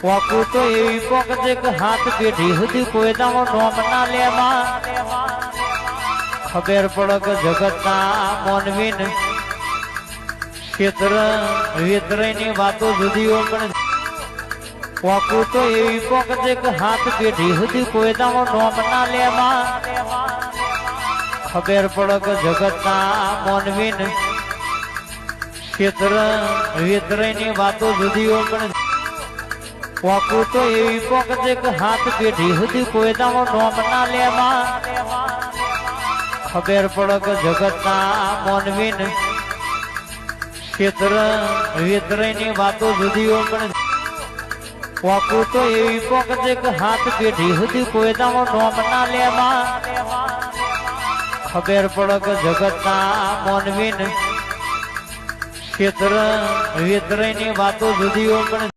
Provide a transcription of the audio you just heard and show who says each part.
Speaker 1: વાકુ તો એવી પોકજે કે હાથ પેઢી સુધી કોઈ દામો નોમ ના લેવા ખબર પડે કે જગતના મોનવીન ક્ષેત્ર વેતરની વાતો જુદીઓ પણ વાકુ તો એવી પોકજે કે હાથ પેઢી સુધી કોઈ દામો નોમ ના લેવા ખબર પડે કે જગતના મોનવીન ક્ષેત્ર વેતરની વાતો જુદીઓ પણ વાકુ તો એવી પોકજે કે હાથ પેઢી સુધી કોઈ દામો નોમ ના લેવા ખબર પડે કે જગતના મોનવીન ક્ષેત્ર વેતરની વાતો જુદીઓ પણ વાકુ તો એવી પોકજે કે હાથ પેઢી સુધી કોઈ દામો નોમ ના લેવા ખબર પડે કે જગતના મોનવીન ક્ષેત્ર વેતરની વાતો જુદીઓ પણ